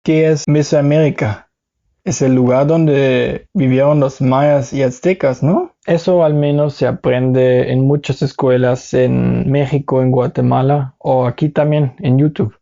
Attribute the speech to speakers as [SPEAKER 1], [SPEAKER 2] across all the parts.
[SPEAKER 1] ¿Qué es Mesoamérica? Es el lugar donde vivieron los mayas y aztecas, ¿no? Eso al menos se aprende en muchas escuelas en México, en Guatemala o aquí también en YouTube.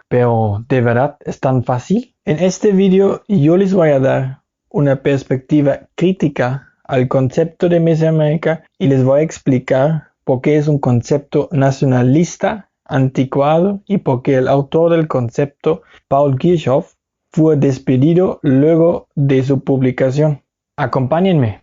[SPEAKER 1] Pero ¿de verdad es tan fácil? En este video yo les voy a dar una perspectiva crítica al concepto de Mesoamérica y les voy a explicar por qué es un concepto nacionalista, anticuado y por qué el autor del concepto, Paul Kirchhoff, fue despedido luego de su publicación. Acompáñenme.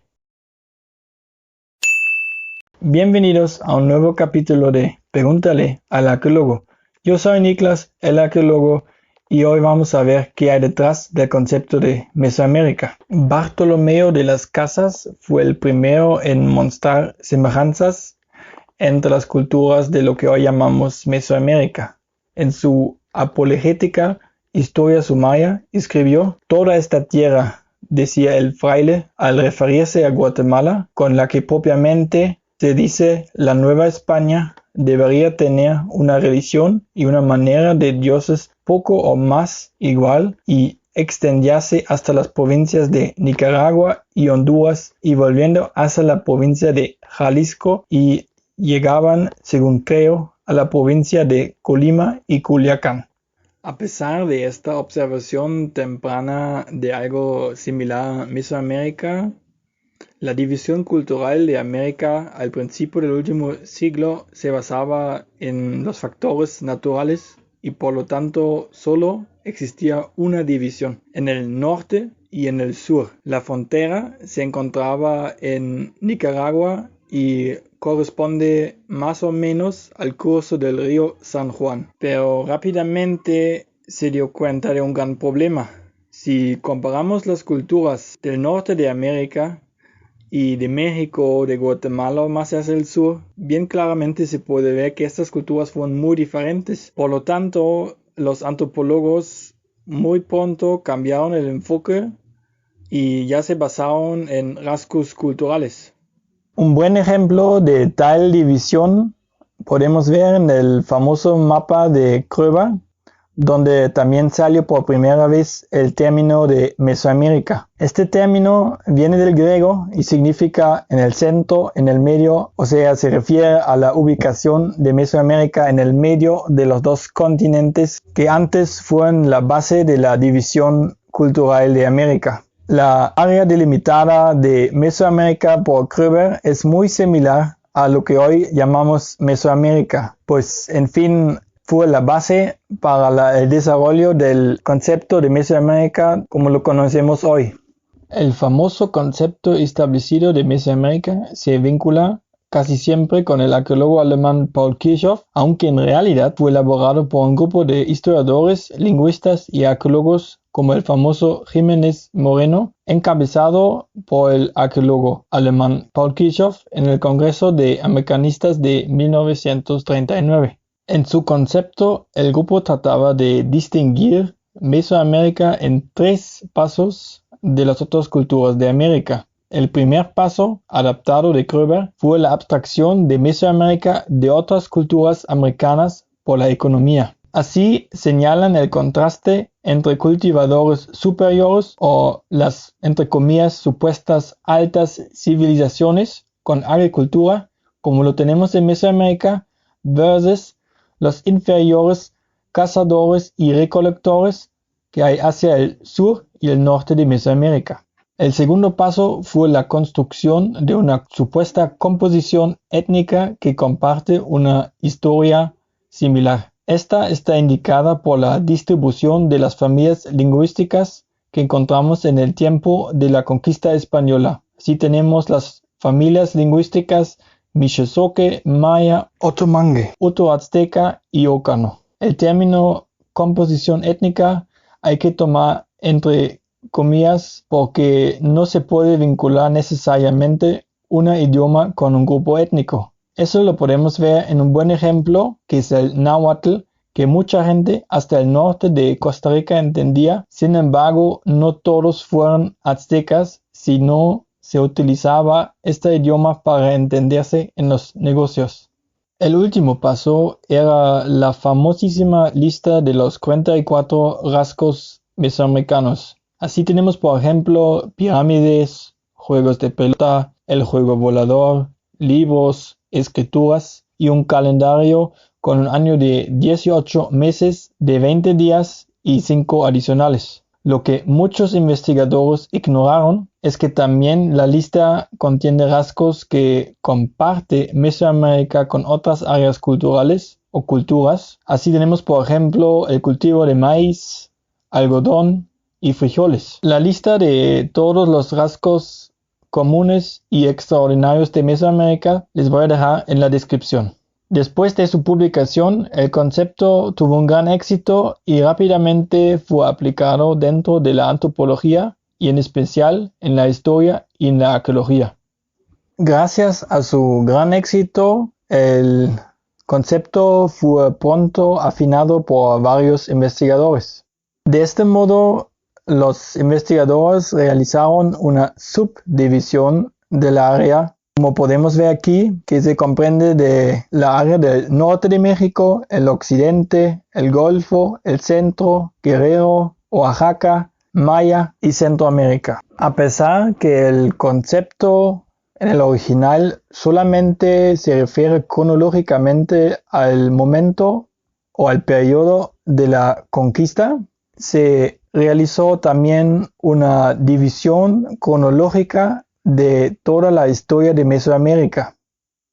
[SPEAKER 1] Bienvenidos a un nuevo capítulo de Pregúntale al arqueólogo. Yo soy Niklas, el arqueólogo, y hoy vamos a ver qué hay detrás del concepto de Mesoamérica. Bartolomeo de las Casas fue el primero en mostrar semejanzas entre las culturas de lo que hoy llamamos Mesoamérica. En su apologética Historia Sumaria escribió: toda esta tierra, decía el fraile al referirse a Guatemala, con la que propiamente se dice la Nueva España, debería tener una religión y una manera de dioses poco o más igual y extendiase hasta las provincias de Nicaragua y Honduras y volviendo hacia la provincia de Jalisco y llegaban, según creo, a la provincia de Colima y Culiacán. A pesar de esta observación temprana de algo similar a Mesoamérica, la división cultural de América al principio del último siglo se basaba en los factores naturales y por lo tanto solo existía una división, en el norte y en el sur. La frontera se encontraba en Nicaragua y corresponde más o menos al curso del río San Juan. Pero rápidamente se dio cuenta de un gran problema. Si comparamos las culturas del norte de América y de México, de Guatemala más hacia el sur, bien claramente se puede ver que estas culturas fueron muy diferentes. Por lo tanto, los antropólogos muy pronto cambiaron el enfoque y ya se basaron en rasgos culturales. Un buen ejemplo de tal división podemos ver en el famoso mapa de Kröber, donde también salió por primera vez el término de Mesoamérica. Este término viene del griego y significa en el centro, en el medio, o sea, se refiere a la ubicación de Mesoamérica en el medio de los dos continentes que antes fueron la base de la división cultural de América. La área delimitada de Mesoamérica por Kröber es muy similar a lo que hoy llamamos Mesoamérica, pues en fin fue la base para el desarrollo del concepto de Mesoamérica como lo conocemos hoy. El famoso concepto establecido de Mesoamérica se vincula casi siempre con el arqueólogo alemán Paul Kirchhoff, aunque en realidad fue elaborado por un grupo de historiadores, lingüistas y arqueólogos como el famoso Jiménez Moreno, encabezado por el arqueólogo alemán Paul Kirchhoff en el Congreso de Americanistas de 1939. En su concepto, el grupo trataba de distinguir Mesoamérica en 3 pasos de las otras culturas de América. El primer paso, adaptado de Kröber, fue la abstracción de Mesoamérica de otras culturas americanas por la economía. Así señalan el contraste entre cultivadores superiores o las, entre comillas, supuestas altas civilizaciones con agricultura, como lo tenemos en Mesoamérica, versus los inferiores cazadores y recolectores que hay hacia el sur y el norte de Mesoamérica. El segundo paso fue la construcción de una supuesta composición étnica que comparte una historia similar. Esta está indicada por la distribución de las familias lingüísticas que encontramos en el tiempo de la conquista española. Así tenemos las familias lingüísticas Mixizoque, Maya, Otomangue, Oto-Azteca y Ocano. El término composición étnica hay que tomar entre comillas porque no se puede vincular necesariamente un idioma con un grupo étnico. Eso lo podemos ver en un buen ejemplo que es el náhuatl, que mucha gente hasta el norte de Costa Rica entendía. Sin embargo, no todos fueron aztecas, sino se utilizaba este idioma para entenderse en los negocios. El último paso era la famosísima lista de los 44 rasgos mesoamericanos. Así tenemos, por ejemplo, pirámides, juegos de pelota, el juego volador, libros, escrituras y un calendario con un año de 18 meses de 20 días y 5 adicionales. Lo que muchos investigadores ignoraron es que también la lista contiene rasgos que comparte Mesoamérica con otras áreas culturales o culturas. Así tenemos, por ejemplo, el cultivo de maíz, algodón y frijoles. La lista de todos los rasgos comunes y extraordinarios de Mesoamérica les voy a dejar en la descripción. Después de su publicación, el concepto tuvo un gran éxito y rápidamente fue aplicado dentro de la antropología y en especial en la historia y en la arqueología. Gracias a su gran éxito, el concepto fue pronto afinado por varios investigadores. De este modo, los investigadores realizaron una subdivisión del área, como podemos ver aquí, que se comprende de la área del norte de México, el occidente, el Golfo, el centro, Guerrero, Oaxaca, Maya y Centroamérica. A pesar que el concepto en el original solamente se refiere cronológicamente al momento o al periodo de la conquista, se realizó también una división cronológica de toda la historia de Mesoamérica.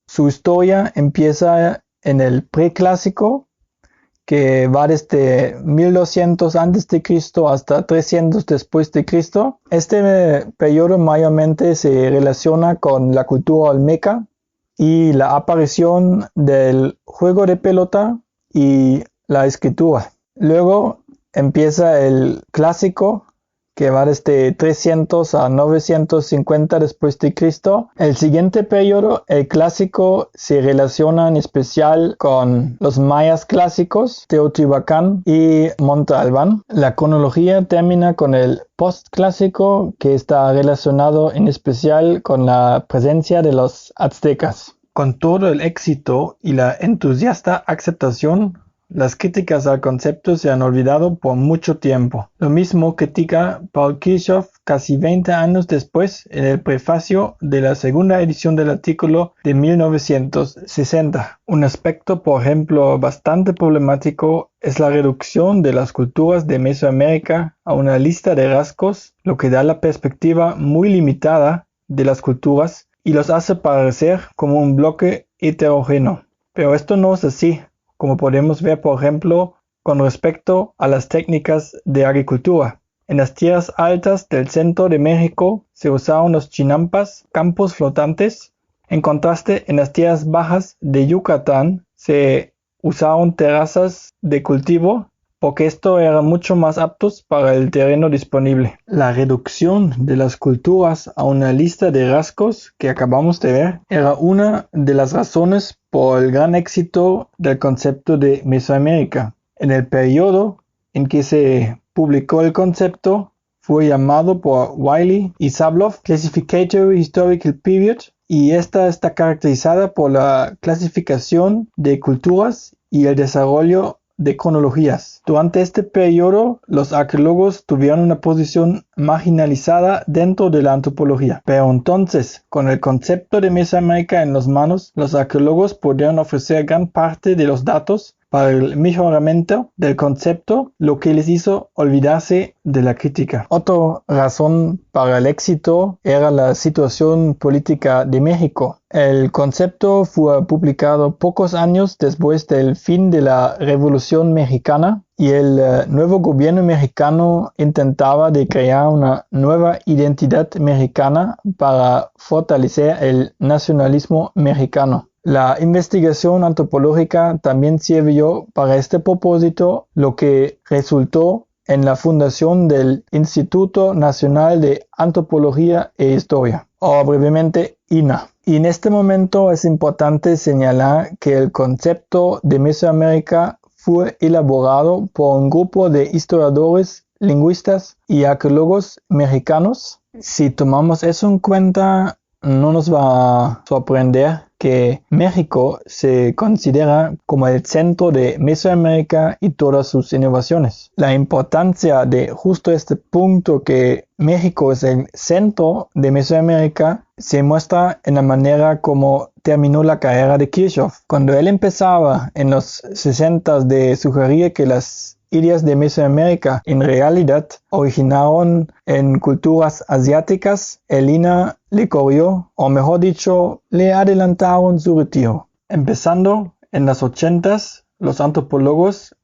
[SPEAKER 1] Su historia empieza en el preclásico, que va desde 1200 a.C. hasta 300 después de Cristo. Este periodo mayormente se relaciona con la cultura olmeca y la aparición del juego de pelota y la escritura. Luego empieza el clásico, que va desde 300 a 950 después de Cristo. El siguiente periodo, el clásico, se relaciona en especial con los mayas clásicos, Teotihuacán y Monte Albán. La cronología termina con el postclásico, que está relacionado en especial con la presencia de los aztecas. Con todo el éxito y la entusiasta aceptación, las críticas al concepto se han olvidado por mucho tiempo. Lo mismo critica Paul Kirchhoff casi 20 años después en el prefacio de la segunda edición del artículo de 1960. Un aspecto, por ejemplo, bastante problemático es la reducción de las culturas de Mesoamérica a una lista de rasgos, lo que da la perspectiva muy limitada de las culturas y los hace parecer como un bloque heterogéneo. Pero esto no es así, como podemos ver, por ejemplo, con respecto a las técnicas de agricultura. En las tierras altas del centro de México se usaron los chinampas, campos flotantes. En contraste, en las tierras bajas de Yucatán se usaron terrazas de cultivo, porque esto era mucho más aptos para el terreno disponible. La reducción de las culturas a una lista de rasgos que acabamos de ver era una de las razones por el gran éxito del concepto de Mesoamérica. En el periodo en que se publicó el concepto fue llamado por Wiley y Sabloff Classificatory Historical Period, y esta está caracterizada por la clasificación de culturas y el desarrollo de cronologías. Durante este periodo, los arqueólogos tuvieron una posición marginalizada dentro de la antropología. Pero entonces, con el concepto de Mesoamérica en las manos, los arqueólogos pudieron ofrecer gran parte de los datos para el mejoramiento del concepto, lo que les hizo olvidarse de la crítica. Otra razón para el éxito era la situación política de México. El concepto fue publicado pocos años después del fin de la Revolución Mexicana y el nuevo gobierno mexicano intentaba de crear una nueva identidad mexicana para fortalecer el nacionalismo mexicano. La investigación antropológica también sirvió para este propósito, lo que resultó en la fundación del Instituto Nacional de Antropología e Historia, o brevemente INAH. Y en este momento es importante señalar que el concepto de Mesoamérica fue elaborado por un grupo de historiadores, lingüistas y arqueólogos mexicanos. Si tomamos eso en cuenta, no nos va a sorprender que México se considera como el centro de Mesoamérica y todas sus innovaciones. La importancia de justo este punto que México es el centro de Mesoamérica se muestra en la manera como terminó la carrera de Kirchhoff. Cuando él empezaba en los 60 de sugerir que las ideas de Mesoamérica en realidad originaron en culturas asiáticas, Elina le corrió, o mejor dicho, le adelantaron su retiro. Empezando en los 80s, los antropólogos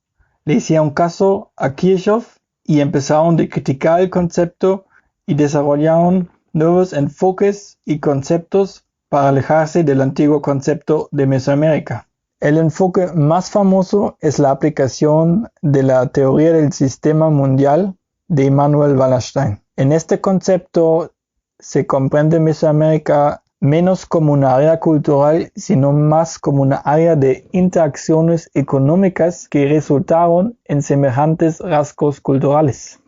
[SPEAKER 1] le hicieron caso a Kirchhoff y empezaron a criticar el concepto y desarrollaron nuevos enfoques y conceptos para alejarse del antiguo concepto de Mesoamérica. El enfoque más famoso es la aplicación de la teoría del sistema mundial de Immanuel Wallerstein. En este concepto se comprende Mesoamérica menos como una área cultural, sino más como una área de interacciones económicas que resultaron en semejantes rasgos culturales.